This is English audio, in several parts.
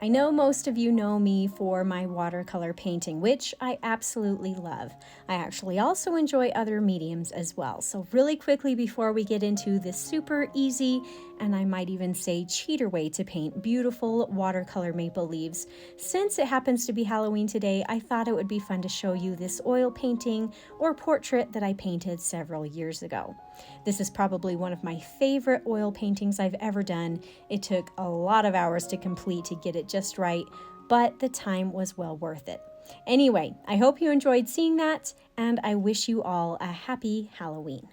I know most of you know me for my watercolor painting, which I absolutely love. I actually also enjoy other mediums as well. So really quickly before we get into this super easy, and I might even say cheater way to paint beautiful watercolor maple leaves, since it happens to be Halloween today, I thought it would be fun to show you this oil painting or portrait that I painted several years ago. This is probably one of my favorite oil paintings I've ever done. It took a lot of hours to complete to get it just right, but the time was well worth it. Anyway, I hope you enjoyed seeing that, and I wish you all a happy Halloween.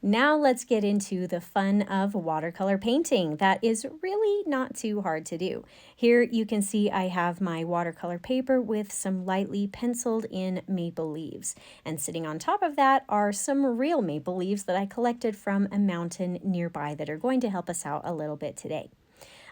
Now let's get into the fun of watercolor painting. That is really not too hard to do. Here you can see I have my watercolor paper with some lightly penciled in maple leaves. And sitting on top of that are some real maple leaves that I collected from a mountain nearby that are going to help us out a little bit today.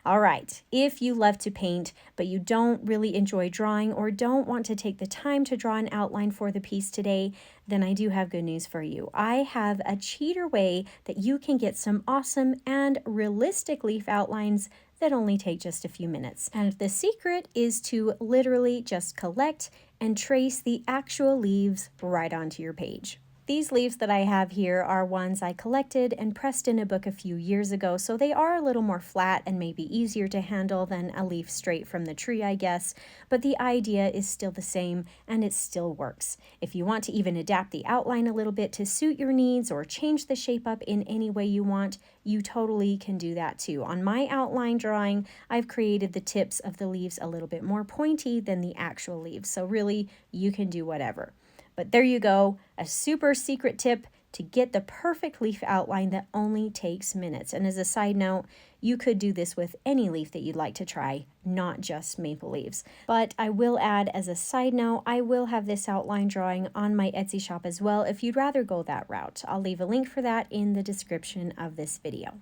All right, if you love to paint, but you don't really enjoy drawing or don't want to take the time to draw an outline for the piece today, then I do have good news for you. I have a cheater way that you can get some awesome and realistic leaf outlines that only take just a few minutes. And the secret is to literally just collect and trace the actual leaves right onto your page. These leaves that I have here are ones I collected and pressed in a book a few years ago, so they are a little more flat and maybe easier to handle than a leaf straight from the tree, I guess, but the idea is still the same and it still works. If you want to even adapt the outline a little bit to suit your needs or change the shape up in any way you want, you totally can do that too. On my outline drawing, I've created the tips of the leaves a little bit more pointy than the actual leaves, so really you can do whatever. But there you go, a super secret tip to get the perfect leaf outline that only takes minutes. And as a side note, you could do this with any leaf that you'd like to try, not just maple leaves. But I will add as a side note, I will have this outline drawing on my Etsy shop as well if you'd rather go that route. I'll leave a link for that in the description of this video.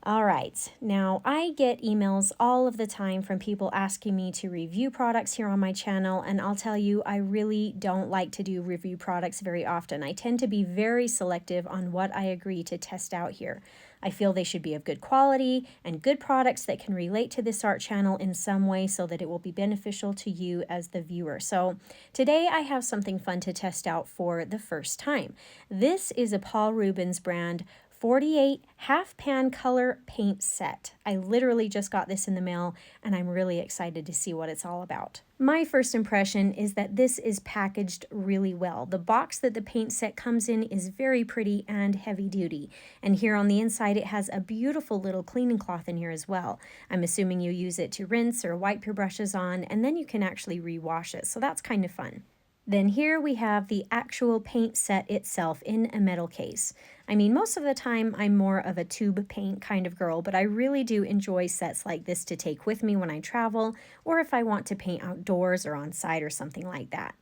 All right, now I get emails all of the time from people asking me to review products here on my channel, and I'll tell you, I really don't like to do review products very often. I tend to be very selective on what I agree to test out here. I feel they should be of good quality and good products that can relate to this art channel in some way so that it will be beneficial to you as the viewer. So today I have something fun to test out for the first time. This is a Paul Rubens brand 48 half pan color paint set. I literally just got this in the mail and I'm really excited to see what it's all about. My first impression is that this is packaged really well. The box that the paint set comes in is very pretty and heavy duty. And here on the inside it has a beautiful little cleaning cloth in here as well. I'm assuming you use it to rinse or wipe your brushes on, and then you can actually rewash it. So that's kind of fun. Then here we have the actual paint set itself in a metal case. I mean, most of the time I'm more of a tube paint kind of girl, but I really do enjoy sets like this to take with me when I travel or if I want to paint outdoors or on site or something like that.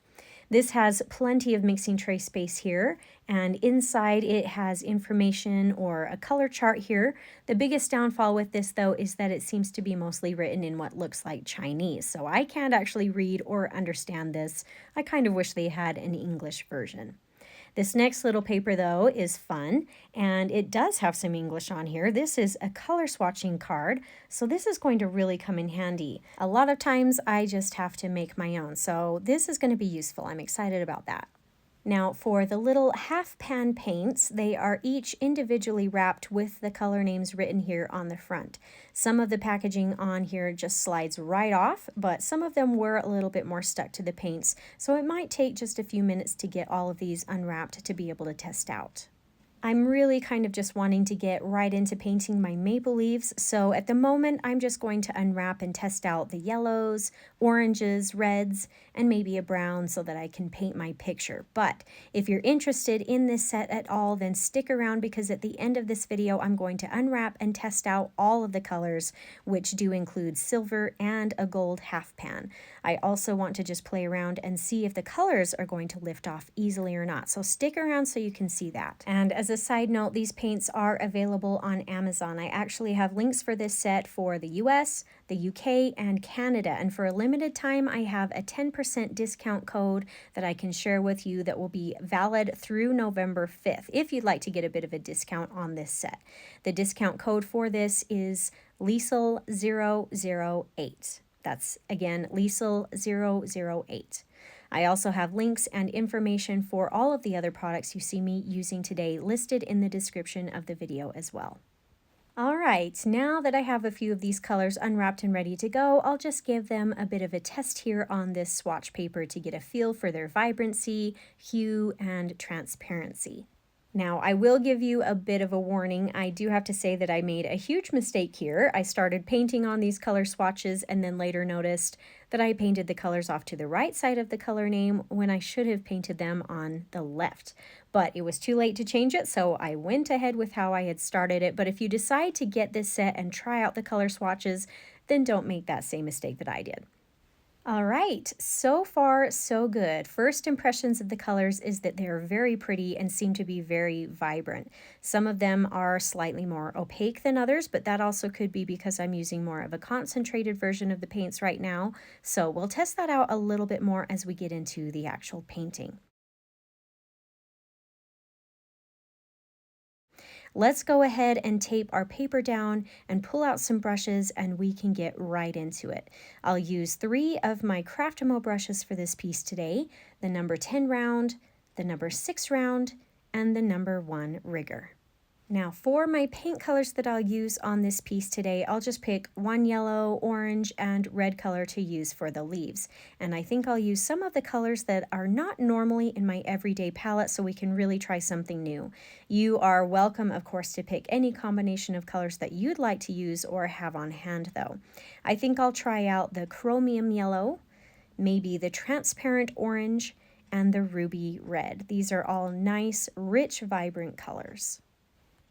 This has plenty of mixing tray space here, and inside it has information or a color chart here. The biggest downfall with this though is that it seems to be mostly written in what looks like Chinese, so I can't actually read or understand this. I kind of wish they had an English version. This next little paper though is fun, and it does have some English on here. This is a color swatching card, so this is going to really come in handy. A lot of times I just have to make my own, so this is going to be useful. I'm excited about that. Now for the little half pan paints, they are each individually wrapped with the color names written here on the front. Some of the packaging on here just slides right off, but some of them were a little bit more stuck to the paints, so it might take just a few minutes to get all of these unwrapped to be able to test out. I'm really kind of just wanting to get right into painting my maple leaves, so at the moment I'm just going to unwrap and test out the yellows, oranges, reds, and maybe a brown so that I can paint my picture. But if you're interested in this set at all, then stick around because at the end of this video I'm going to unwrap and test out all of the colors, which do include silver and a gold half pan. I also want to just play around and see if the colors are going to lift off easily or not, so stick around so you can see that. And as a side note, these paints are available on Amazon. I actually have links for this set for the US, the UK, and Canada, and for a limited time I have a 10% discount code that I can share with you that will be valid through November 5th if you'd like to get a bit of a discount on this set. The discount code for this is Liesl 008. That's again Liesl 008. I also have links and information for all of the other products you see me using today listed in the description of the video as well. All right, now that I have a few of these colors unwrapped and ready to go, I'll just give them a bit of a test here on this swatch paper to get a feel for their vibrancy, hue, and transparency. Now, I will give you a bit of a warning. I do have to say that I made a huge mistake here. I started painting on these color swatches and then later noticed that I painted the colors off to the right side of the color name when I should have painted them on the left. But it was too late to change it, so I went ahead with how I had started it. But if you decide to get this set and try out the color swatches, then don't make that same mistake that I did. All right, so far so good. First impressions of the colors is that they're very pretty and seem to be very vibrant. Some of them are slightly more opaque than others, but that also could be because I'm using more of a concentrated version of the paints right now. So we'll test that out a little bit more as we get into the actual painting. Let's go ahead and tape our paper down and pull out some brushes and we can get right into it. I'll use 3 of my Craftimo brushes for this piece today, the number 10 round, the number 6 round, and the number 1 rigger. Now for my paint colors that I'll use on this piece today, I'll just pick one yellow, orange, and red color to use for the leaves. And I think I'll use some of the colors that are not normally in my everyday palette so we can really try something new. You are welcome, of course, to pick any combination of colors that you'd like to use or have on hand though. I think I'll try out the chromium yellow, maybe the transparent orange, and the ruby red. These are all nice, rich, vibrant colors.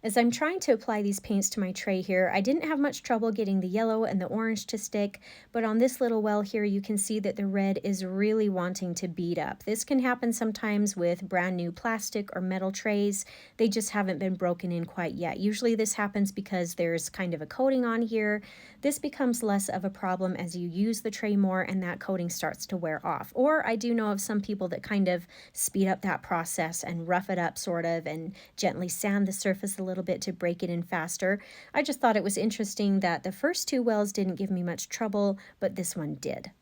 As I'm trying to apply these paints to my tray here, I didn't have much trouble getting the yellow and the orange to stick, but on this little well here you can see that the red is really wanting to bead up. This can happen sometimes with brand new plastic or metal trays. They just haven't been broken in quite yet. Usually this happens because there's kind of a coating on here. This becomes less of a problem as you use the tray more and that coating starts to wear off. Or I do know of some people that kind of speed up that process and rough it up sort of and gently sand the surface a little bit to break it in faster. I just thought it was interesting that the first 2 wells didn't give me much trouble, but this one did.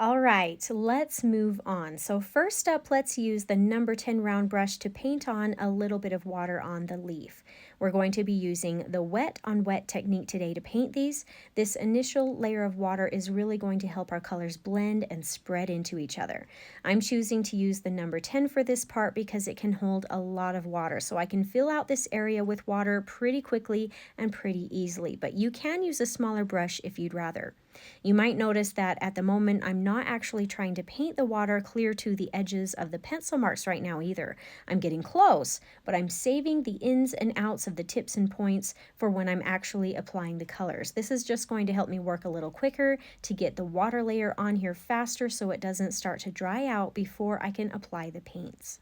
All right, let's move on. So first up, let's use the number 10 round brush to paint on a little bit of water on the leaf. We're going to be using the wet on wet technique today to paint these. This initial layer of water is really going to help our colors blend and spread into each other. I'm choosing to use the number 10 for this part because it can hold a lot of water, so I can fill out this area with water pretty quickly and pretty easily, but you can use a smaller brush if you'd rather. You might notice that at the moment I'm not actually trying to paint the water clear to the edges of the pencil marks right now either. I'm getting close, but I'm saving the ins and outs of the tips and points for when I'm actually applying the colors. This is just going to help me work a little quicker to get the water layer on here faster so it doesn't start to dry out before I can apply the paints.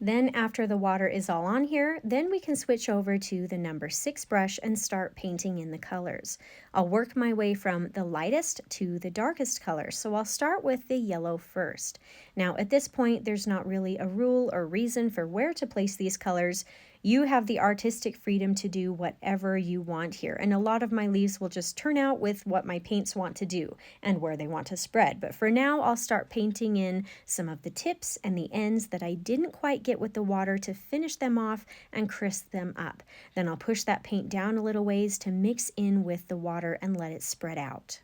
Then after the water is all on here, then we can switch over to the number 6 brush and start painting in the colors. I'll work my way from the lightest to the darkest color, so I'll start with the yellow first. Now at this point, there's not really a rule or reason for where to place these colors. You have the artistic freedom to do whatever you want here, and a lot of my leaves will just turn out with what my paints want to do and where they want to spread. But for now, I'll start painting in some of the tips and the ends that I didn't quite get with the water to finish them off and crisp them up. Then I'll push that paint down a little ways to mix in with the water and let it spread out.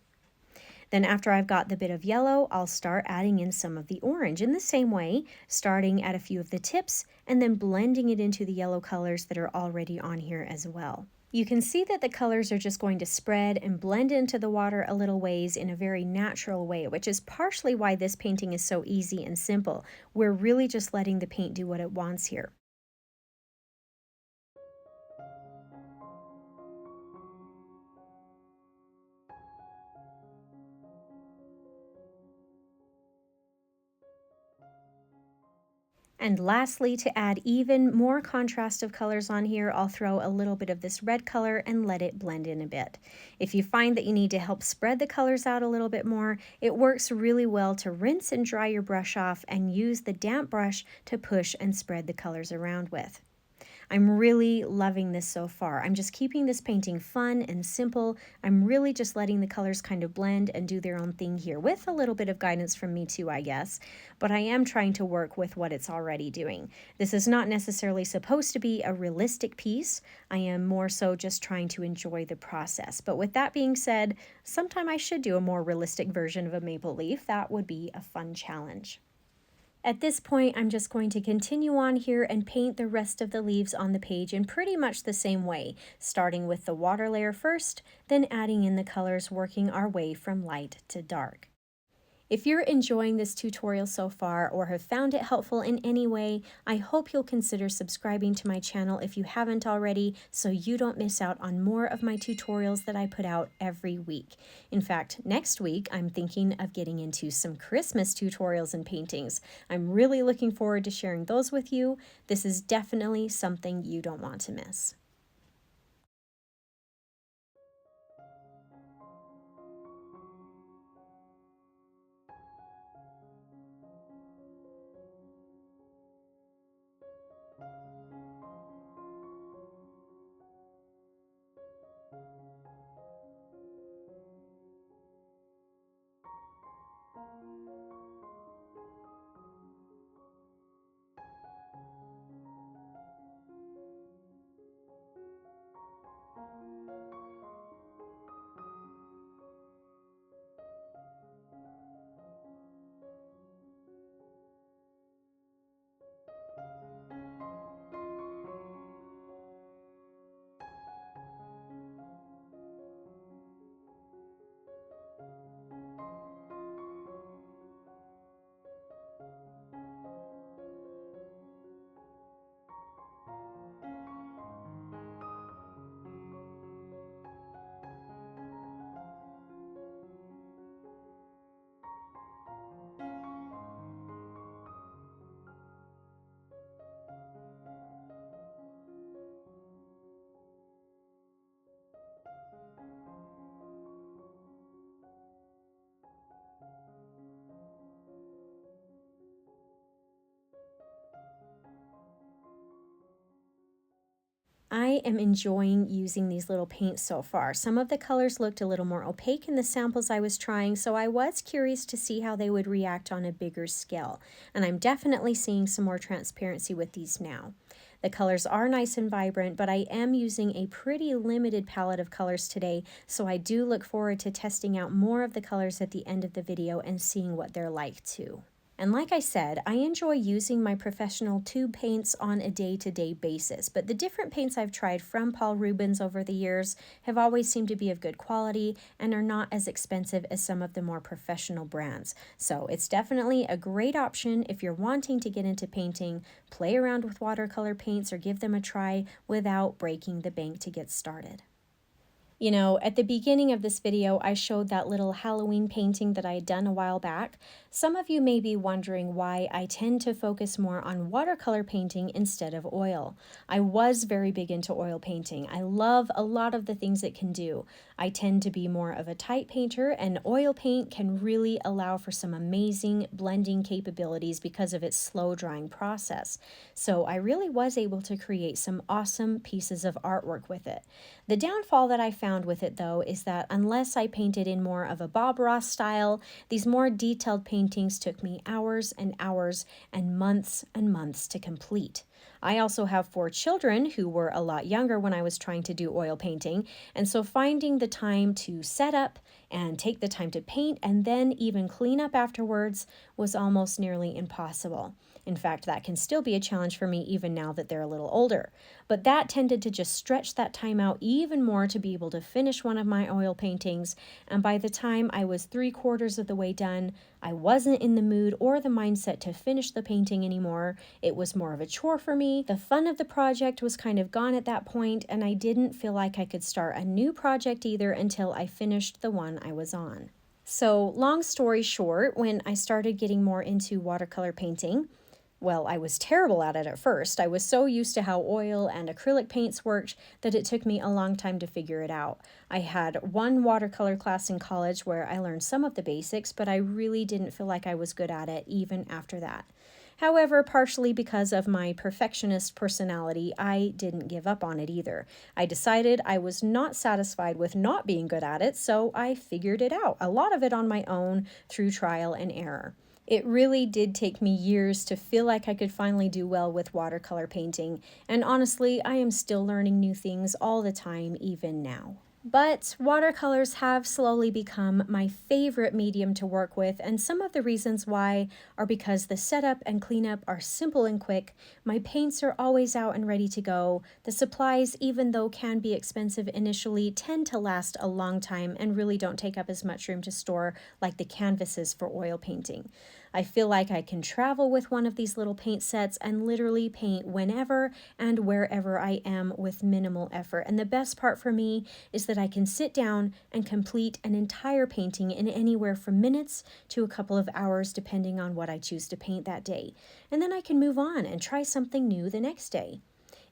Then after I've got the bit of yellow, I'll start adding in some of the orange in the same way, starting at a few of the tips and then blending it into the yellow colors that are already on here as well. You can see that the colors are just going to spread and blend into the water a little ways in a very natural way, which is partially why this painting is so easy and simple. We're really just letting the paint do what it wants here. And lastly, to add even more contrast of colors on here, I'll throw a little bit of this red color and let it blend in a bit. If you find that you need to help spread the colors out a little bit more, it works really well to rinse and dry your brush off and use the damp brush to push and spread the colors around with. I'm really loving this so far. I'm just keeping this painting fun and simple. I'm really just letting the colors kind of blend and do their own thing here with a little bit of guidance from me too, I guess. But I am trying to work with what it's already doing. This is not necessarily supposed to be a realistic piece. I am more so just trying to enjoy the process. But with that being said, sometime I should do a more realistic version of a maple leaf. That would be a fun challenge. At this point, I'm just going to continue on here and paint the rest of the leaves on the page in pretty much the same way, starting with the water layer first, then adding in the colors, working our way from light to dark. If you're enjoying this tutorial so far or have found it helpful in any way, I hope you'll consider subscribing to my channel if you haven't already so you don't miss out on more of my tutorials that I put out every week. In fact, next week I'm thinking of getting into some Christmas tutorials and paintings. I'm really looking forward to sharing those with you. This is definitely something you don't want to miss. I am enjoying using these little paints so far. Some of the colors looked a little more opaque in the samples I was trying, so I was curious to see how they would react on a bigger scale. And I'm definitely seeing some more transparency with these now. The colors are nice and vibrant, but I am using a pretty limited palette of colors today, so I do look forward to testing out more of the colors at the end of the video and seeing what they're like too. And like I said, I enjoy using my professional tube paints on a day-to-day basis, but the different paints I've tried from Paul Rubens over the years have always seemed to be of good quality and are not as expensive as some of the more professional brands. So it's definitely a great option if you're wanting to get into painting, play around with watercolor paints, or give them a try without breaking the bank to get started. You know, at the beginning of this video, I showed that little Halloween painting that I had done a while back. Some of you may be wondering why I tend to focus more on watercolor painting instead of oil. I was very big into oil painting. I love a lot of the things it can do. I tend to be more of a tight painter, and oil paint can really allow for some amazing blending capabilities because of its slow drying process. So I really was able to create some awesome pieces of artwork with it. The downfall that I found with it, though, is that unless I painted in more of a Bob Ross style, these more detailed paintings took me hours and hours and months to complete. I also have 4 children who were a lot younger when I was trying to do oil painting, and so finding the time to set up and take the time to paint and then even clean up afterwards was almost nearly impossible. In fact, that can still be a challenge for me even now that they're a little older. But that tended to just stretch that time out even more to be able to finish one of my oil paintings, and by the time I was 3/4 of the way done, I wasn't in the mood or the mindset to finish the painting anymore. It was more of a chore for me. The fun of the project was kind of gone at that point, and I didn't feel like I could start a new project either until I finished the one I was on. So, long story short, when I started getting more into watercolor painting, well, I was terrible at it at first. I was so used to how oil and acrylic paints worked that it took me a long time to figure it out. I had one watercolor class in college where I learned some of the basics, but I really didn't feel like I was good at it even after that. However, partially because of my perfectionist personality, I didn't give up on it either. I decided I was not satisfied with not being good at it, so I figured it out, a lot of it on my own through trial and error. It really did take me years to feel like I could finally do well with watercolor painting, and honestly, I am still learning new things all the time, even now. But watercolors have slowly become my favorite medium to work with, and some of the reasons why are because the setup and cleanup are simple and quick, my paints are always out and ready to go, the supplies, even though can be expensive initially, tend to last a long time and really don't take up as much room to store like the canvases for oil painting. I feel like I can travel with one of these little paint sets and literally paint whenever and wherever I am with minimal effort. And the best part for me is that I can sit down and complete an entire painting in anywhere from minutes to a couple of hours, depending on what I choose to paint that day. And then I can move on and try something new the next day.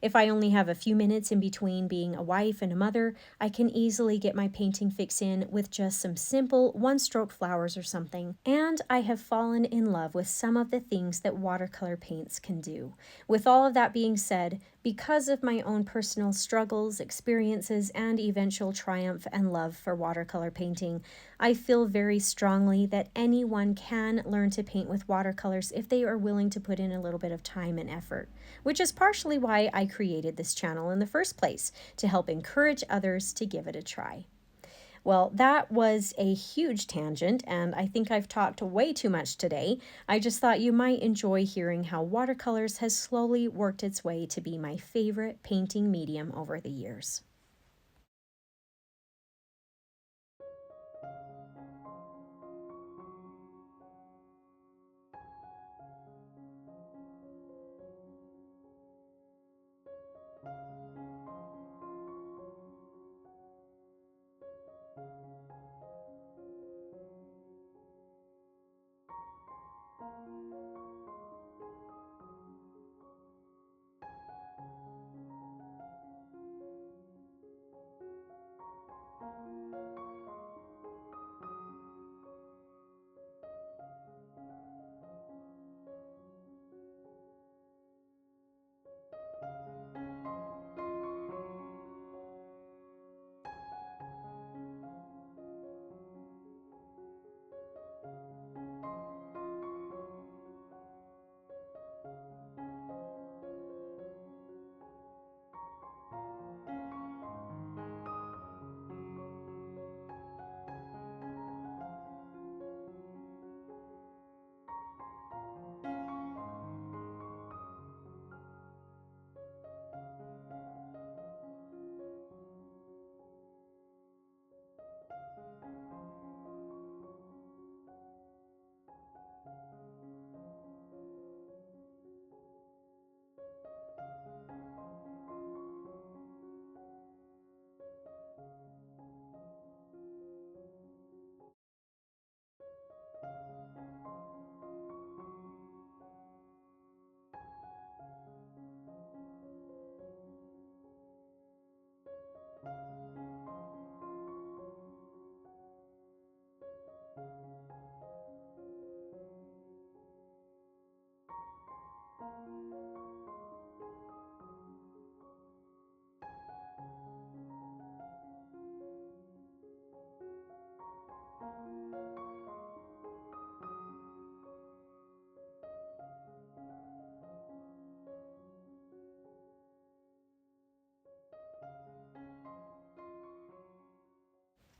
If I only have a few minutes in between being a wife and a mother, I can easily get my painting fix in with just some simple one-stroke flowers or something. And I have fallen in love with some of the things that watercolor paints can do. With all of that being said, because of my own personal struggles, experiences, and eventual triumph and love for watercolor painting, I feel very strongly that anyone can learn to paint with watercolors if they are willing to put in a little bit of time and effort, which is partially why I created this channel in the first place, to help encourage others to give it a try. Well, that was a huge tangent, and I think I've talked way too much today. I just thought you might enjoy hearing how watercolors has slowly worked its way to be my favorite painting medium over the years.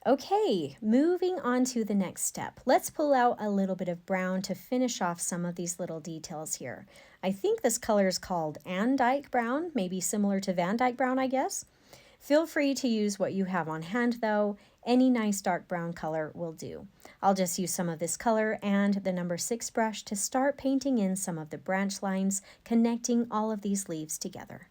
Okay, moving on to the next step. Let's pull out a little bit of brown to finish off some of these little details here. I think this color is called Andyke brown, maybe similar to Van Dyke brown, I guess. Feel free to use what you have on hand though. Any nice dark brown color will do. I'll just use some of this color and the number 6 brush to start painting in some of the branch lines connecting all of these leaves together.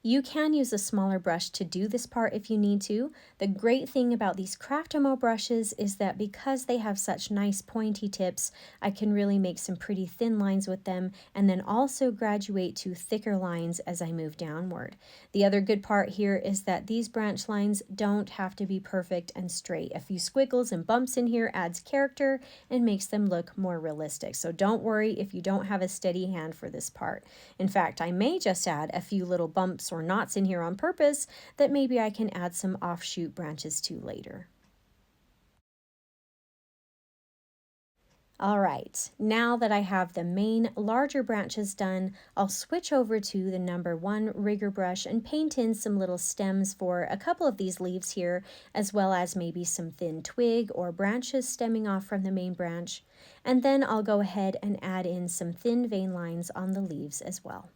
You can use a smaller brush to do this part if you need to. The great thing about these Craftomo brushes is that because they have such nice pointy tips, I can really make some pretty thin lines with them and then also graduate to thicker lines as I move downward. The other good part here is that these branch lines don't have to be perfect and straight. A few squiggles and bumps in here adds character and makes them look more realistic. So don't worry if you don't have a steady hand for this part. In fact, I may just add a few little bumps or knots in here on purpose that maybe I can add some offshoot branches to later. All right, now that I have the main larger branches done, I'll switch over to the #1 rigger brush and paint in some little stems for a couple of these leaves here, as well as maybe some thin twig or branches stemming off from the main branch. And then I'll go ahead and add in some thin vein lines on the leaves as well.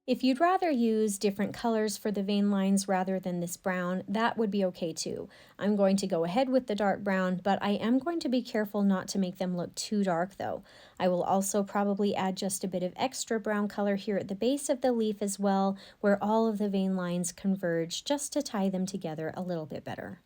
If you'd rather use different colors for the vein lines rather than this brown, that would be okay too. I'm going to go ahead with the dark brown, but I am going to be careful not to make them look too dark though. I will also probably add just a bit of extra brown color here at the base of the leaf as well, where all of the vein lines converge, just to tie them together a little bit better.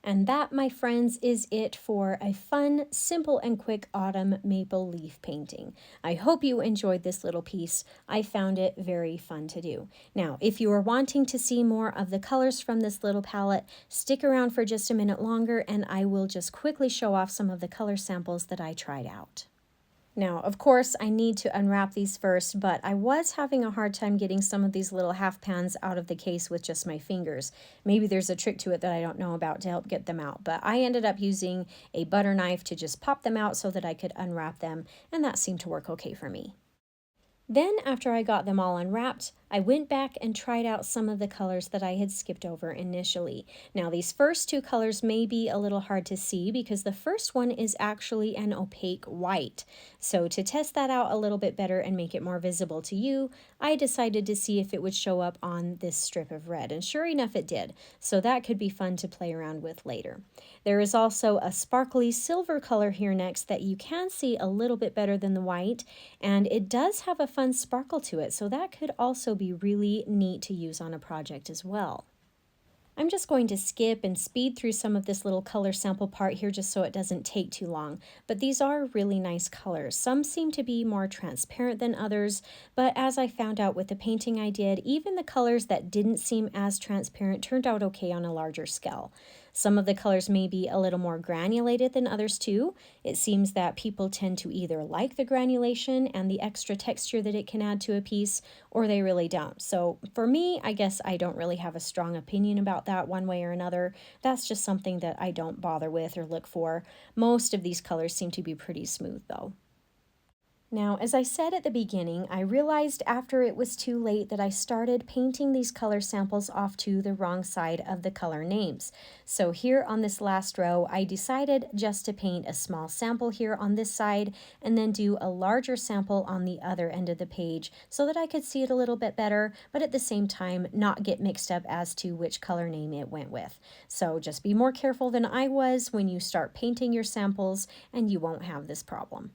And that, my friends, is it for a fun, simple, and quick autumn maple leaf painting. I hope you enjoyed this little piece. I found it very fun to do. Now, if you are wanting to see more of the colors from this little palette, stick around for just a minute longer and I will just quickly show off some of the color samples that I tried out. Now, of course, I need to unwrap these first, but I was having a hard time getting some of these little half pans out of the case with just my fingers. Maybe there's a trick to it that I don't know about to help get them out, but I ended up using a butter knife to just pop them out so that I could unwrap them, and that seemed to work okay for me. Then, after I got them all unwrapped, I went back and tried out some of the colors that I had skipped over initially. Now, these first two colors may be a little hard to see because the first one is actually an opaque white. So to test that out a little bit better and make it more visible to you, I decided to see if it would show up on this strip of red, and sure enough it did. So that could be fun to play around with later. There is also a sparkly silver color here next that you can see a little bit better than the white, and it does have a fun sparkle to it, so that could also be really neat to use on a project as well. I'm just going to skip and speed through some of this little color sample part here just so it doesn't take too long, but these are really nice colors. Some seem to be more transparent than others, but as I found out with the painting I did, even the colors that didn't seem as transparent turned out okay on a larger scale. Some of the colors may be a little more granulated than others too. It seems that people tend to either like the granulation and the extra texture that it can add to a piece, or they really don't. So for me, I guess I don't really have a strong opinion about that one way or another. That's just something that I don't bother with or look for. Most of these colors seem to be pretty smooth though. Now, as I said at the beginning, I realized after it was too late that I started painting these color samples off to the wrong side of the color names. So here on this last row, I decided just to paint a small sample here on this side and then do a larger sample on the other end of the page so that I could see it a little bit better, but at the same time not get mixed up as to which color name it went with. So just be more careful than I was when you start painting your samples and you won't have this problem.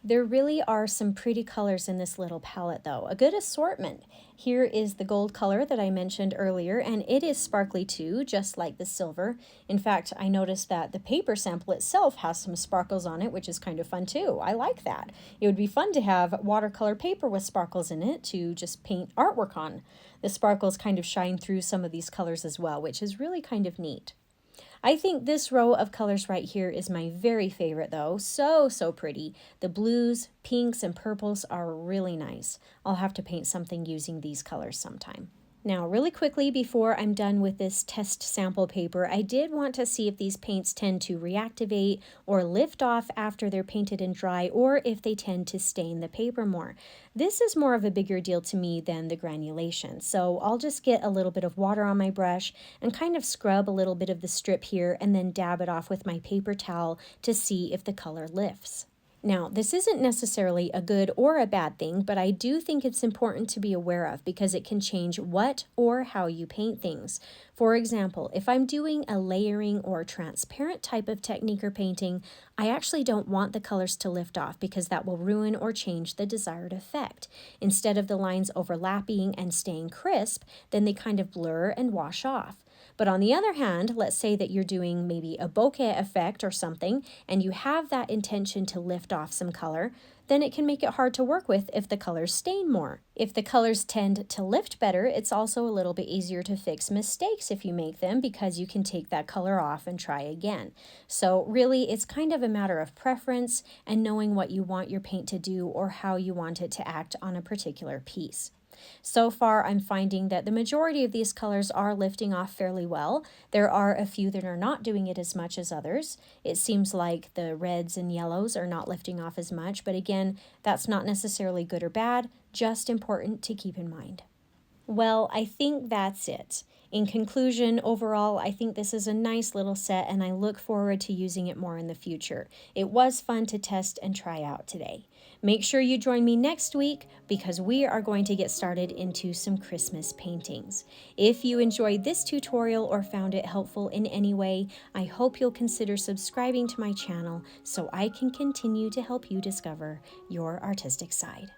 There really are some pretty colors in this little palette though, a good assortment. Here is the gold color that I mentioned earlier, and it is sparkly too, just like the silver. In fact, I noticed that the paper sample itself has some sparkles on it, which is kind of fun too. I like that. It would be fun to have watercolor paper with sparkles in it to just paint artwork on. The sparkles kind of shine through some of these colors as well, which is really kind of neat. I think this row of colors right here is my very favorite though. So pretty. The blues, pinks, and purples are really nice. I'll have to paint something using these colors sometime. Now, really quickly before I'm done with this test sample paper, I did want to see if these paints tend to reactivate or lift off after they're painted and dry, or if they tend to stain the paper more. This is more of a bigger deal to me than the granulation, so I'll just get a little bit of water on my brush and kind of scrub a little bit of the strip here and then dab it off with my paper towel to see if the color lifts. Now, this isn't necessarily a good or a bad thing, but I do think it's important to be aware of because it can change what or how you paint things. For example, if I'm doing a layering or transparent type of technique or painting, I actually don't want the colors to lift off because that will ruin or change the desired effect. Instead of the lines overlapping and staying crisp, then they kind of blur and wash off. But on the other hand, let's say that you're doing maybe a bokeh effect or something, and you have that intention to lift off some color, then it can make it hard to work with if the colors stain more. If the colors tend to lift better, it's also a little bit easier to fix mistakes if you make them because you can take that color off and try again. So really, it's kind of a matter of preference and knowing what you want your paint to do or how you want it to act on a particular piece. So far, I'm finding that the majority of these colors are lifting off fairly well. There are a few that are not doing it as much as others. It seems like the reds and yellows are not lifting off as much, but again, that's not necessarily good or bad, just important to keep in mind. Well, I think that's it. In conclusion, overall, I think this is a nice little set and I look forward to using it more in the future. It was fun to test and try out today. Make sure you join me next week because we are going to get started into some Christmas paintings. If you enjoyed this tutorial or found it helpful in any way, I hope you'll consider subscribing to my channel so I can continue to help you discover your artistic side.